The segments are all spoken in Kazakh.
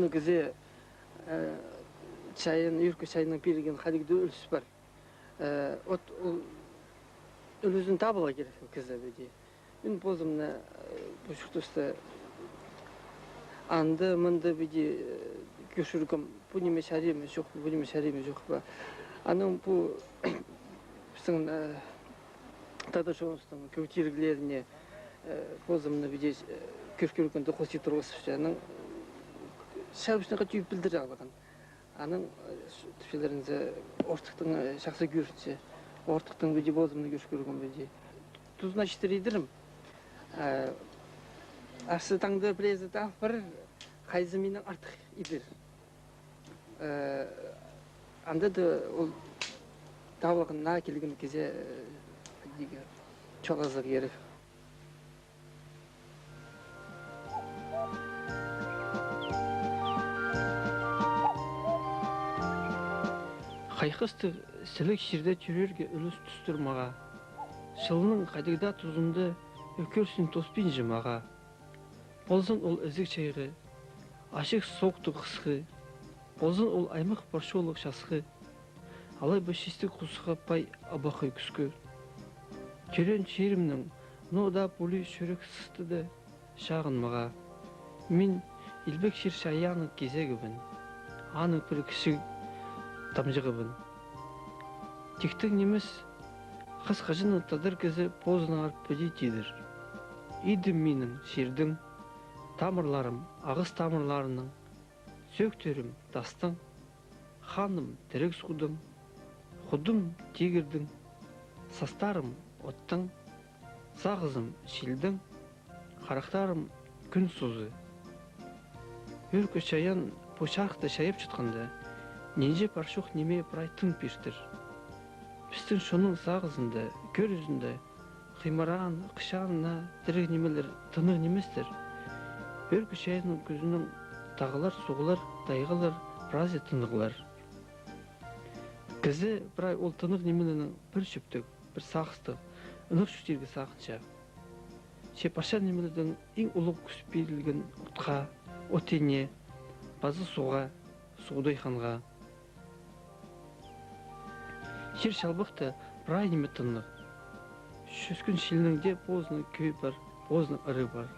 Onu kızı çayın, yürkü çayının birgen hadigde ölüsü var. Ot ölüsün tabıla gerek kızı bedi. Ün bozumna bu şutusta andı mındı bedi görüşürüm. Bu nime şariyemiz yok, bu nime şariyemiz yok. Anın bu bizim tada şonustan kötürgülerine bozumna bedi körkörkünde koşu turgusuşanın şarbışına kaçıp bildirir algan. Anın tüfelerinize ortaktan şahsı görüşçe, ortaktan bedi bozumna görüşürüm bedi. Tuzna iştiriydirim. Arsı tangda bilezi da var, kayzıminin artık idir. Anda da o dağlıqın na kelgen keze çok azık yeri. Kayıqısты silik şirde çürürge ölüs tüstürmağa. Şılının kadigda tuzunda ökörsün tospin jımağa. Bolzun ol özük çayğı, aşık soğuktu kısқы. Bolzun ol aymıq barşolық şasқы. Алай башисті құсыға пай абақы күскі. Керен шерімнің, нода пулі шөрік сыстыды шағын маға. Мен илбек шер шаяның кезегібін. Аны бір кіші тамжығыбын. Тектің немес қыз қажын ұттадыр кізі позының арп бөде тедір. Идім менің шердің, тамырларым, ағыз тамырларының, сөктерім дастың, ханым тірек судың, Худым тигірдің, састарым оттың, сағызым шилдің, қарақтарым күн сузы. Өркі шаян по шарқта шайып жұтқанда, ненже паршуқ неме прайтын пештір. Біздің шоның сағызында, көр үзінде, қимаран, қышанына тірек немелер тынық неместір. Өркі шаянның көзінің тағылар, суғылар, дайғылар, празе тынығылар. Кізі бірай ол тынық немелінің бір шөптік, бір сақыстық, ынық шүштерге сақынша. Шепаша немелердің ең ұлық күспейілген ұтқа, отене, базы суға, суғдай ханға. Шер шалбықты бірай неме тынық. Шөскін шелініңде бозының көй бар, бозының ыры бар.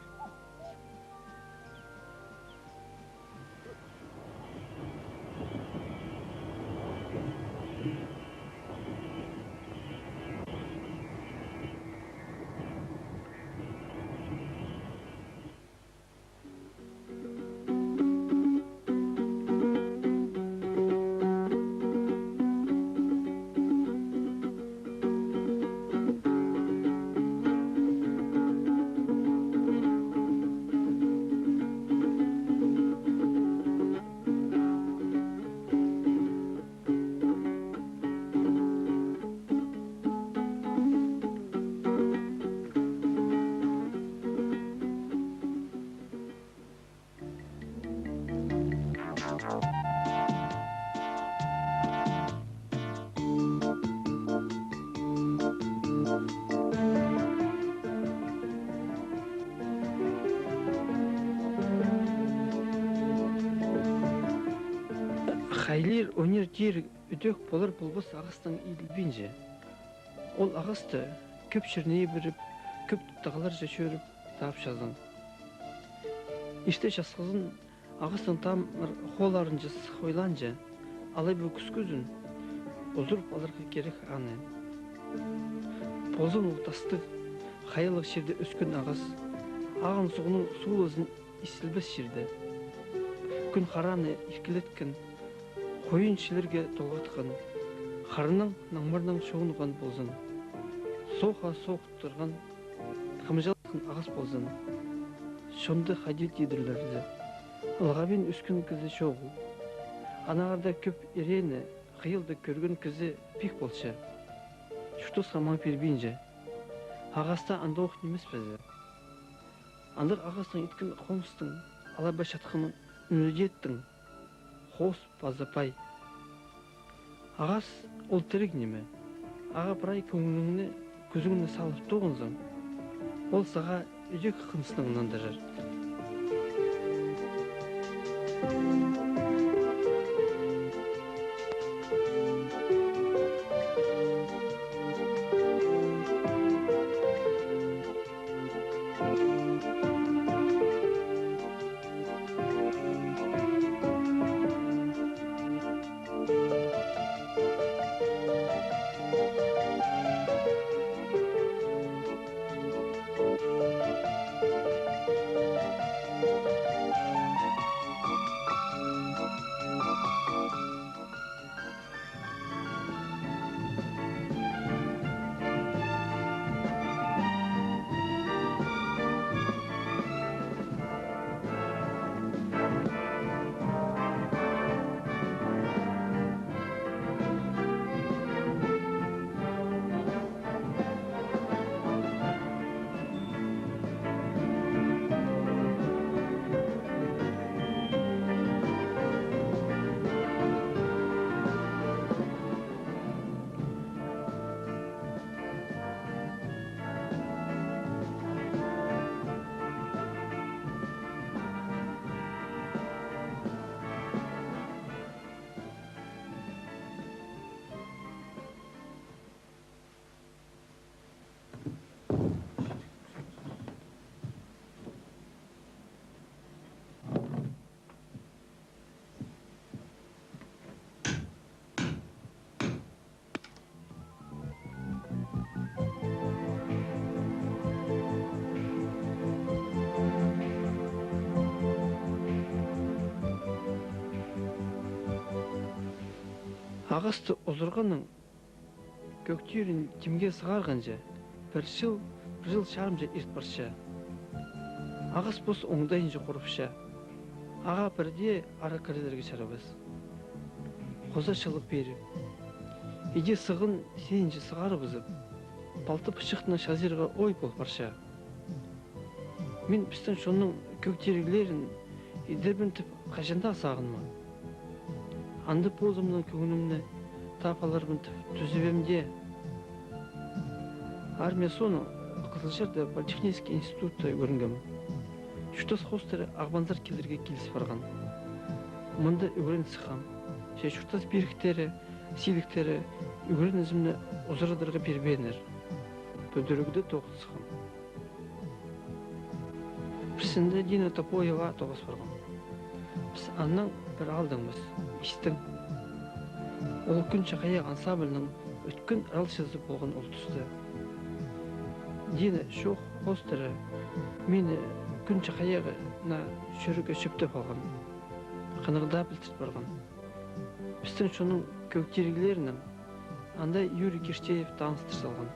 Хайлер өнер жер үдек болар болбас ағыстың иілбенже. Ол ағысты көп шірнeye біріп, көп тұттағалар жашөріп, тап жазын. Іште жасқызын ағыстың там қоларын жас хойланжа, алай бұл күскөзін, ұзырып алырғы керек аны. Позын ұлтастық, қайылық шерде өскен ағыз, ағын суғының суылызын исілбес шерді. Күн қараны икілеткен, Қойын шілерге толғатқан, қарының наңмырның шоғынған болзын. Соға соғыттырған, қымжалқын ағас болзын. Шонды қадет едірлерді. Ылғабен өскен кізі шоғыл. Анағарда көп ерені, қиылды көрген кізі пек болшы. Шүтіс қаман пербейінже. Ағаста андауық немес бәзі. Андық ағастың еткен қомыстың, алаба шатқының үнедеттің. Хос базапай. Ағас ол тірек неме. Аға бірай көңіліңні, көзіңні салып тоғынзың. Ол саға үдек қынсының нандырыр. Ағысты ұзырғының көктүйрін кемге сығарғанжа, бір жыл шарымжа ерт барша. Ағыс бұс оңдайынжа құрыпша. Аға бірде ара кірдерге шарабыз. Қоза шылық беріп. Еде сығын сенінжі сығары бұзып. Балты пышықтың шазирға ой бол барша. Мен пістің шоның көктергілерін едербін тіп қажанда сағынма. Анды позымның көңілімні тапаларбын түзібемде. Армия соны Қызылжарда Политехнический институтта көрінгім. Шүтас хостері ағбанзар келдерге келіс барған. Мұнда өгірін сықам. Шүтас беріктері, силіктері өгірін ізімні ұзырадырға бербейнер. Бөдірігді тоғыз сықам. Бірсінде Дина Топоева тоғыз барған. Біз аннан бір алдыңмыз, істің. Ол күн шақаяқ ансамблінің өткен аралшызы болған ол тұсты. Дина шоқ хостері мені күн шақаяғына шөрігі шөптіп алған. Қанығда білтіріп барған. Біздің шоның көктергілерінің андай Юрий Киштеев таныстыр салған.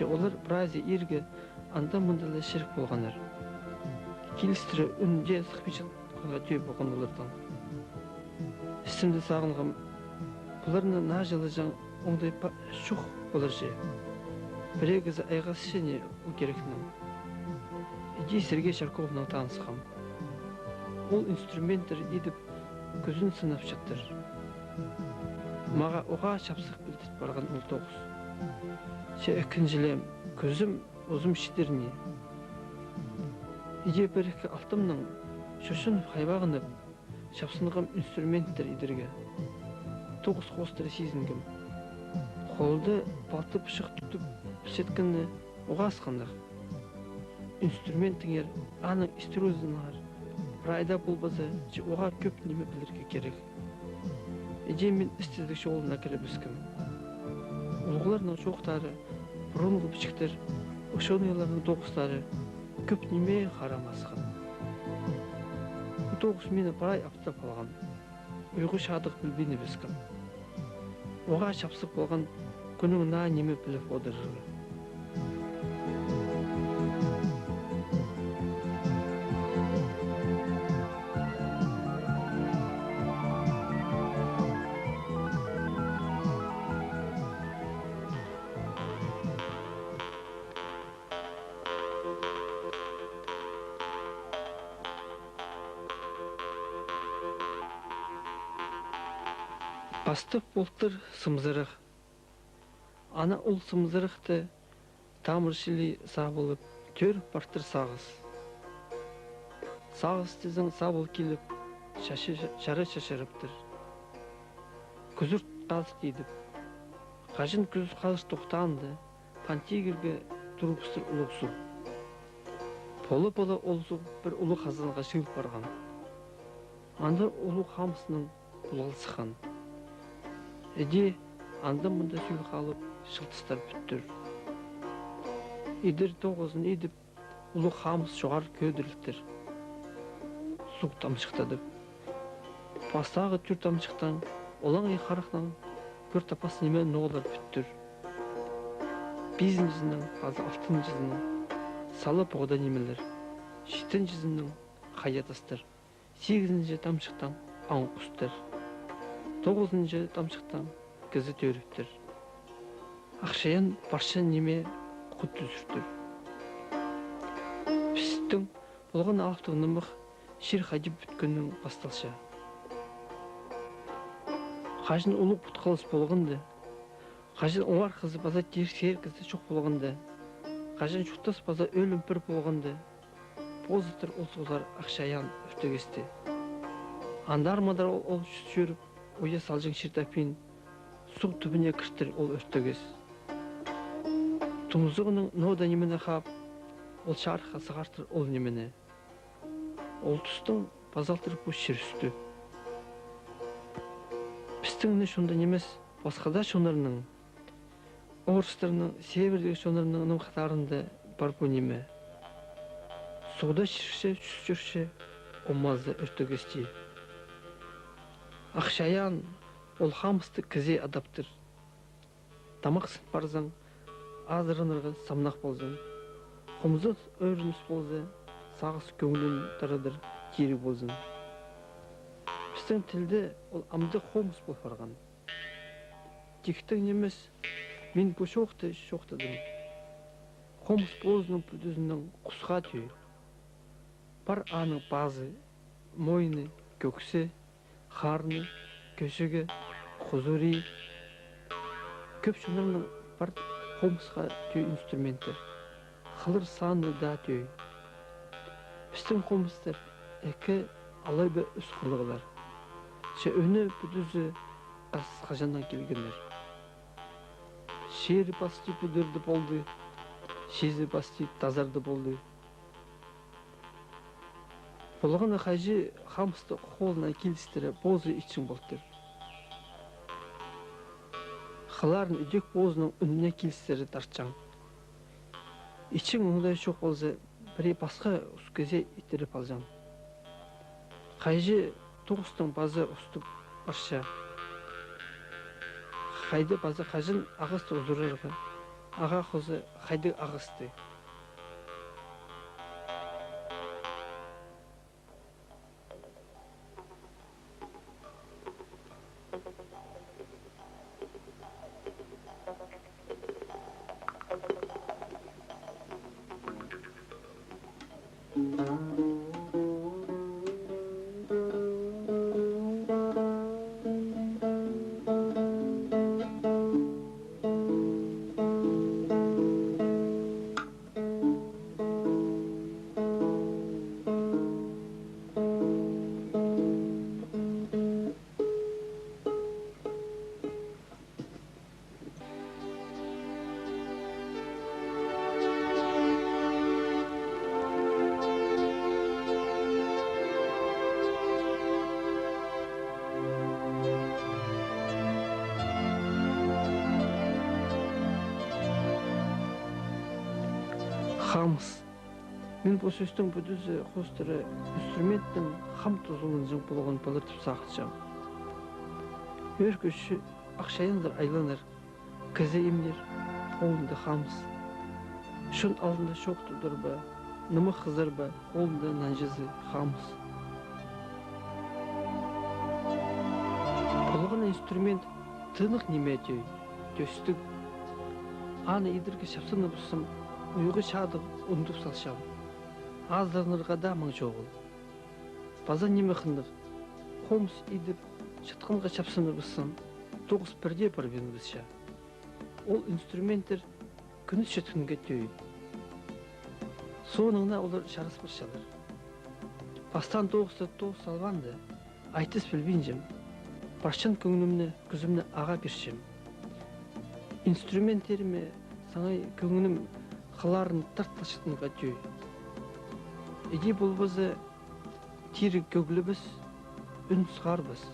Олар біразы ергі анда мұндалы шірік болғаныр. Келістірі үнде сықпешін түй болған олардан. Істімді сағынғым, бұларына на жылы жаң оңдай шуқ болар же. Бірегізі айғасы шене ол керекінің. Иде Сергей Шарковның танысқам. Ол инструменттер едіп көзін сынап шаттыр. Маға оға шапсық білдіп барған ол тоғыз. Өкінжілем, көзім өзім шидеріне. Иде бірікі алтымның шошын хайбағынып, шапсынығым инструменттер едірге. Тоғыз қостыры сезінгім. Қолды балты пышық тұтып пішеткінні оға асқандық. Инструментіңер аның истерозынығар. Райда болбазы, оға көп неме білірге керек. Еде мен істедік жолына кіріп үскім. Олғыларының жоқтары, бұрынғы пішіктер, ұшоныларының тоғыстары көп неме қарамасқан. Тоғыз мені барай аптап алған. Үйгі шадық білбейні біскім. Оға шапсып болған күнің на неме біліп одырыры. Бастып болтыр сымзырық. Ана ол сымзырықты тамыршылы сабылып, төр бартыр сағыз. Сағыз тізің сабыл келіп, şarı şaşırıptır. Күзүрт қалыс дейдіп. Қажын күз қалыс тоқтанды, пантигірге тұрыпсыр ұлықсу. Полы-полы олсу бір ұлы қазанға шығып барған. Анда ұлы қамысының бұлғылсы қан. Әде анда мұнда сүйі қалып шылтыстар бүттір. Идір тоғызын едіп, ұлы қамыс жоғар көдірілттір. Суқ тамшықтадып. Бастағы түр тамшықтан Olan yıkarıqdan gör tapas nime ne olur büttür. Bizim cizinin bazı altın cizinin salı boğda nimeler. Şitin cizinin hayatastır. 8. tamşıktan an kustur. 9. tamşıktan kızı törüptür. Akşayan barşa nime kut düzürdür. Pistin bolğan alftığınımıq şir hacip bütkünün bastalşa. Қажын ұлық бұтқалыс болғынды. Қажын оңар қызы база дерсер қызы жоқ болғынды. Қажын жұқтас база өлім бір болғынды. Позытыр олсығылар ақшаян өftөгесті. Андар-мадар ол жүріп, ойа салжың шертапин, су түбіне кіртір ол өftөгес. Тұмызығының нода немені қап, ол шарқа сығартыр ол немені. Ол тұстың базалтыр бұл шерісті. Пістіңіне шонда немес, басқада шонарының, орыстарының, севердегі шонарының қатарында бар бұл неме. Соғда шірше, жүрше, омазды өртігісті. Ақшаян, ол қамысты кізе адаптыр. Тамақсын барзан, азырынырға самнақ болзан. Қомызы өріміз болзы, сағыз көңілін тарадыр, кері болзан. Біздің тілді ол амды қомыз болып барған. Тектің немес, мен бұл шоқтадым. Қомыз болзының бүдізінің құсқа түйі. Бар аның базы, мойны, көксі, қарны, көшігі, құзури. Көп шынырның бар қомызға түйі инструменті. Қылыр саны да түйі. Біздің қомыздар әкі алай бі үс қылығылар. Өні бүдізі қажаннан келгендер. Шері басты бүдірді болды, шезі басты тазарды болды. Болғаны қажы қамысты қолына келістірі бозы için болдыр. Қыларын үдек бозының үніне келістірі тартчан. İçin оңдай шоқ болзы, бірі басқа үскөзе итеріп алжан. Қайжы тоғыстың базы ұстып барша. Қайды базы қажын ағысты ұзырырғы. Аға қозы қайды ағысты. Қамыс. Мен бұл сөздің бүдізі қостыры инструменттің қам тұзылын жың болған балыртып сақытшам. Өркөші ақшайындар айланыр, кізі емдер, қолында қамыс. Шын алдында шоқ тұдыр ба, нымы қызыр ба, қолында нанжызы қамыс. Болған инструмент тынық неме төстік. Аны идірге шапсыны бұсым, Uygu şadık undup salşam. Azlarınırga da mın çoğul. Baza neme xındır. Xomus idip, çıtkınga çapsınır bısın. Toğuz birde bir bin bısşa. Ol instrumentler күнүс çıtkınga töyü. Sonuna olur şarıs bısşalır. Bastan toğuzda toğuz salvandı. айтыс білбейінжім. Баршан көңілімні, күзімні аға бершім. Инструменттеріме саңай көңілім қыларын тарташытынға жөй. Еде болбазы тері көгілі біз, үн сығар біз.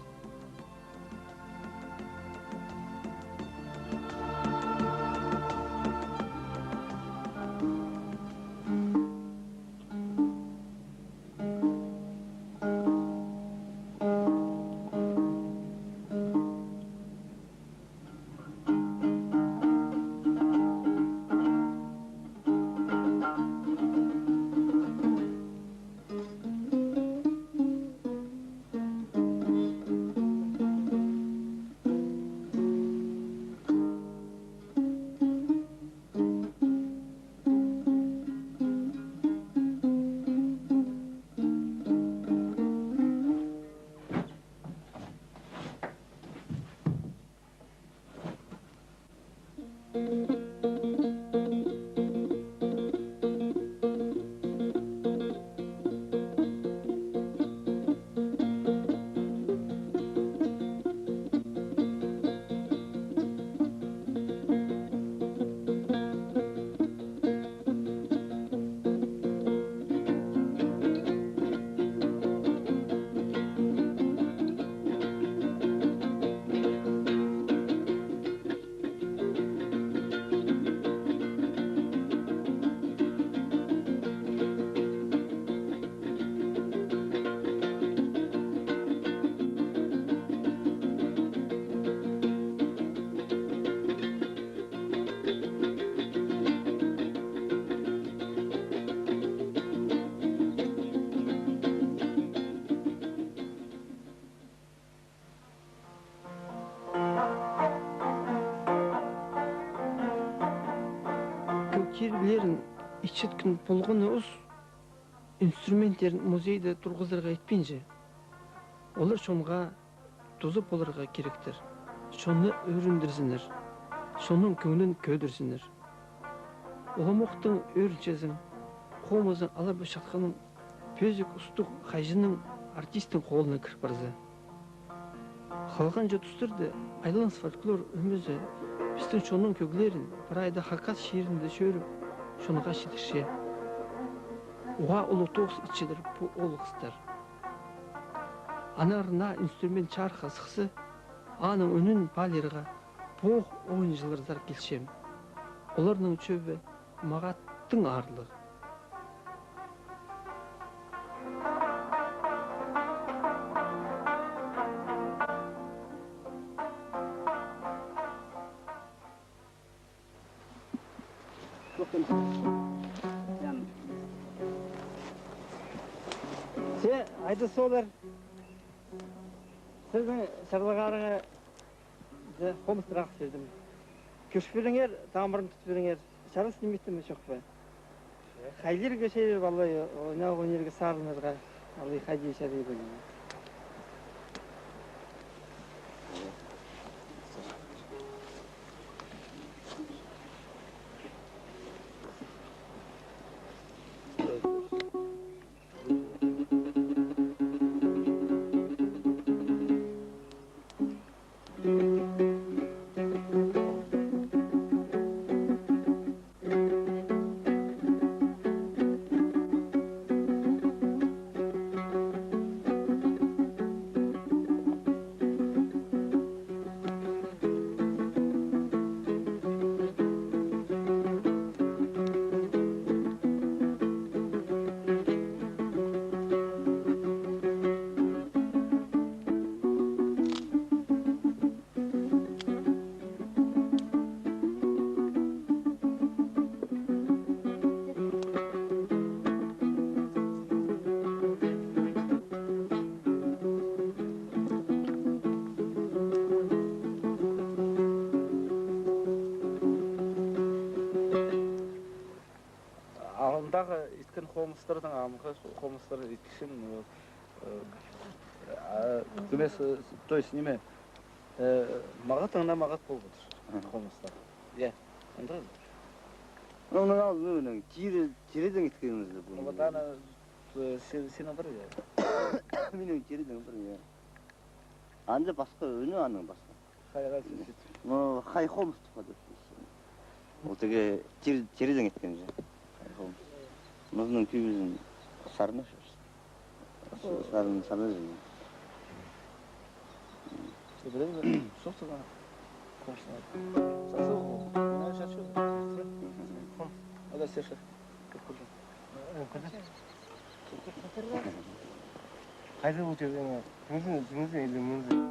Көктерілерін ичеткін болғыны ұз, инструменттерін музейді тұрғыздырға етпейінже. Олар шонға тозып оларға керектір. Шоны өріндірсінер, шонын көңілін көдірсінер. Оламоқтың өріншезін, қомызын алып шатқанын пөзік ұстық қайжының артистің қолына кіріп барзы. Қалған жотыстырды айланс фольклор өмізі біздің шонын көглерін бір айда хакат шерінде шөріп, шоныға шетірше. Оға ұлы тоғыз итчелер бұ олғыстар. Анарына инструмент чарха сықсы, аның үнін палерға бұқ ойыншылырдар келшем. Оларның чөбі мағаттың арлығы. Се, айды солар. Сіздің шарлығарыңа қомыстырақ сердім. Көшпіліңер, тамырын түтпіліңер. Шарыс неметтімі жоқ ба? Қайлерге шейір балай, ойнерге сарынырға. Алай қайдей шәрей бөліңер. Алындағы еткен қомыстардың амығы қомыстар еткішін көмес, то есть неме мағат аңна мағат болып отыр қомыстар. Е, андығы? Оның алдың тереден еткенімізді бұл. Бұлатаны сені бір е? Менің тереден бір е. Anda başka önü anın başka. Hayır, siz. No, hay Holmes tufadı. O tege teriden etkence. Hay Holmes. Onun kübüzün sarmış. Sarmış. Söyle mi? Çok da konuşma. Sağ ol. Ne yaşıyor? Hadi seçer. Haydi bu çocuğun muzu eli muzu.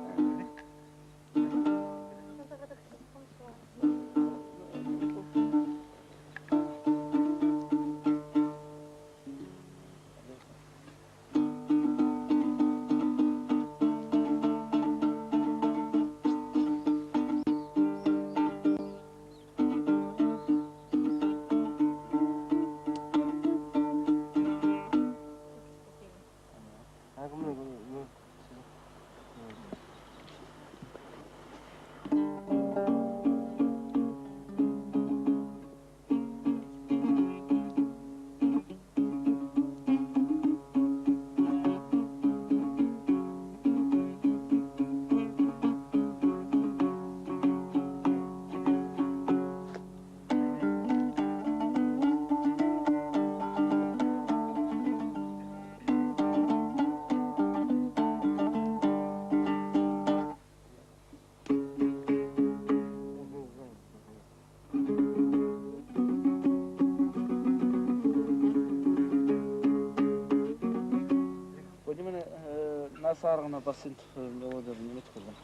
Nasarına basın melodilerini unutmadım.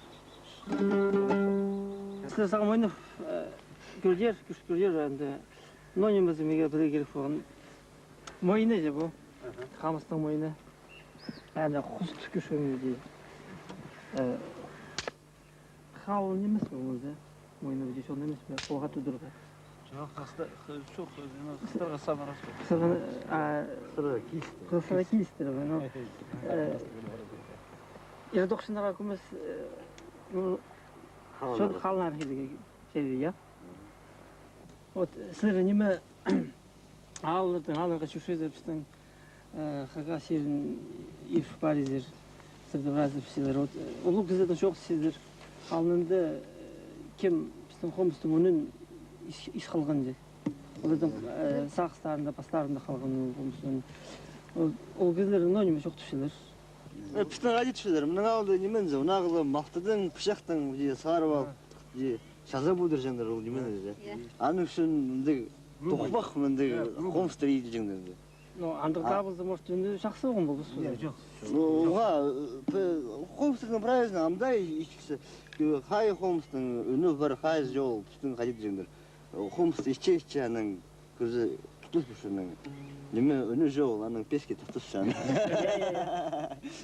Sizler sağ oyunu görüyor, endi. Nonimiz mega bir telefon. Moyne je bu. Hamıstan moyne. Yani hus tüküşümü diye. Hal nimes mi oldu? Moyne bir şey olmamış mı? O hatı durdu. Çok hıstır samarası. Kısa kistir ben. Ya dokşunlara kumus şu hallar gibi şey ya. O sizler nime halın kaçışı zepstin hakasirin if Paris'ir sizler razı şeyler o kızı da çok sizler halında kim bizim komşumun iş kılgınca. Ondan sağstarında pastarında kalgın komşunun o kızların nönümü çok düşülür. Pistan acı düşülerim. Ne oldu nimenze? Nağlı maqtadan pışaqtan diye sarıp al. Diye şaza buldurjanlar ol nimenze. Anı üçün indi toqmaq mende Holmes'ta yiyeceğinden. No, andırtabızda mortundu şahsı oğun buldu. Yok. Oha, Holmes'ın правильно amday içkisi. Hay Holmes'ın önü var, hay yol pistan acı diyecekler. Holmes içe-içe'nin kızı tutuşunun. Nime önü yol, anın peşke tutuşan.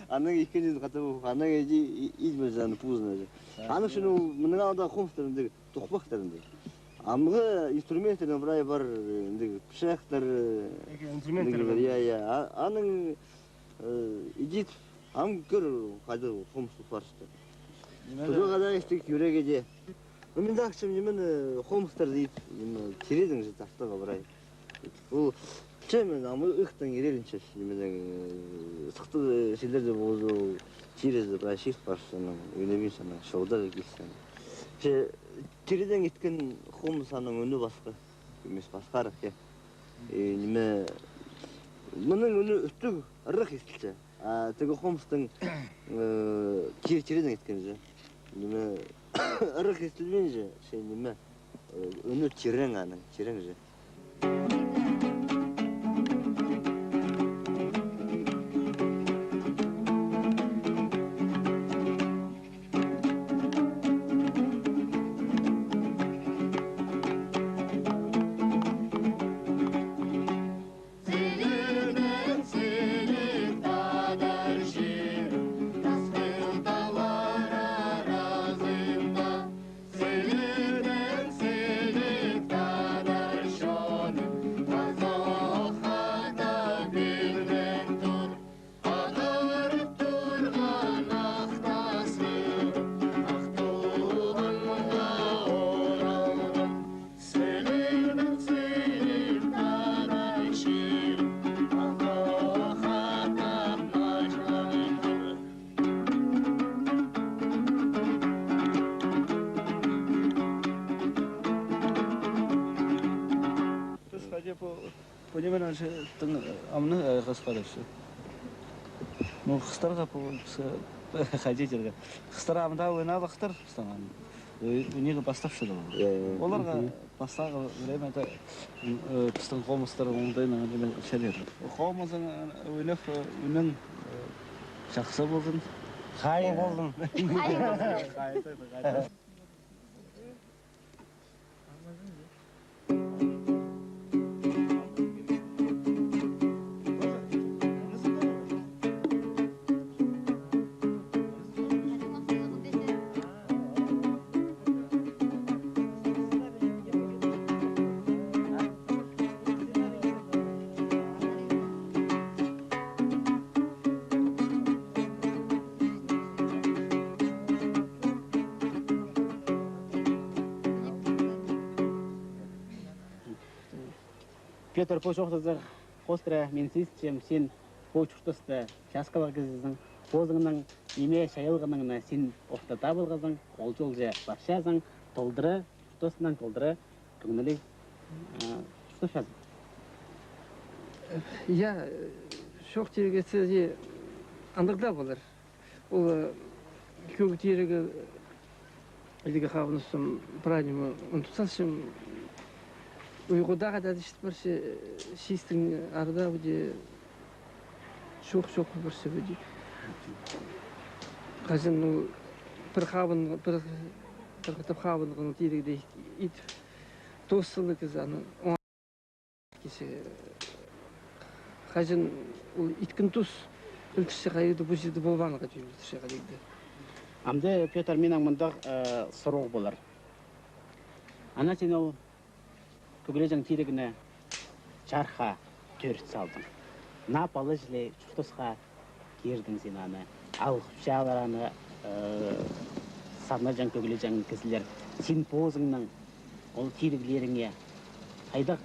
Anın ikinci katı bu, anın izmezden puzunacı. Anın şunu mınağda Holmes'ın toqbaqlarında. Amğı instrumentlerin buraya var, pişaklar, ya. Anın idit, am gör hadi Holmes'u farştı. Tuzu kadar istek yüreğe. Мен дақшым немен Холмстар дейді, тередің же тақтыға бұрай. Ол чаймен амы ұқтың ерелінше немен сықты селерде болу терезді бұрай шиқ баршының өнемен сана шоуда келсен. Тереден кеткен Холмсаның өні басқа емес басқарық я. Неме мұның өні үттіг ұрық естілші. Тегі Холмстың тереден кеткен же. Неме ырық естілмейінже, şey неме, үні терең аның, терең же. Senin Bu ne ben amını kıskadır. Bu kıstar kapı hacı jirge. Kıstar amda oyna baktır sana. Uniga bastap şurada. Olarga bastaga времяда пистон хомустар оңдайна мен шелер. Хомузын өнөк үнен шаксы болдун. Хайы болдым. Петр Пошоқтызыр қостыра менсіз чем сен почуштысты шаскалар кізіздің қозыңның еме шайылғыныңна сен оқтата болғызың ол жол же баршазың толдыры тұстысынан толдыры күңілі тұштышазың. Я шоқ терегесі де андырда болар. Ол көк терегі илігі қабынысым правильно ұнтусасым Uyguda kadar işte bir şeyin arada bir çok bir şey bir. Kazın o bir kitap kabın diye de it dostluğu kazanı o kişi kazın o itkin tos ülkesi kaydı bu şeyde bulvanı kaçıyor şey kaydı. Amda Peter менің мұнда сұрау болар. Ана сен ол Күгілежің тирегіне жарқа төрт салдың. Напалы жіле шұқтысқа кердің сен аны. Ал шағылараны сарна жан күгілежің кісілер. Сен позыңның ол тирегілеріңе қайдақ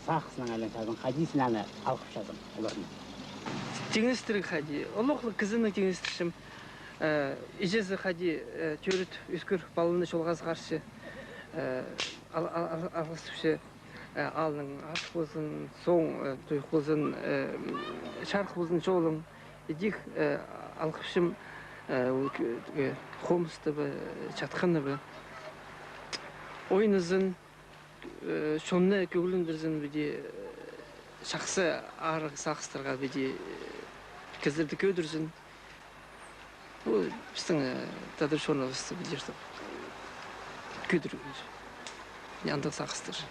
сақысынан әлін шағын, қадисін аны алқып шағын оларына. Теңістірік қади. Олықлы кізінің теңістіршім. Ижезі қади төріт үскір балыны шолғаз қаршы. Algısıpşı alın, aşk olsun, son duygu olsun, şarkı olsun, çoğulun. Dik algısıpşım Homs'ta bir çatkanı bir. Oyunuzun şonuna kögülündürzün bir de şahsı ağrı sağыстırға bir de kızırdı köydürzün. Bu bizim tadır şonu bilirdim. Köydürüz. Yandık sağыстır.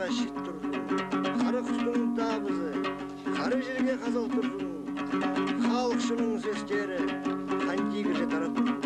жарға шит тұрсын, қара құстың табызы, қара жерге қазал тұрсын, халық шының сөздері, қан тигіже таратып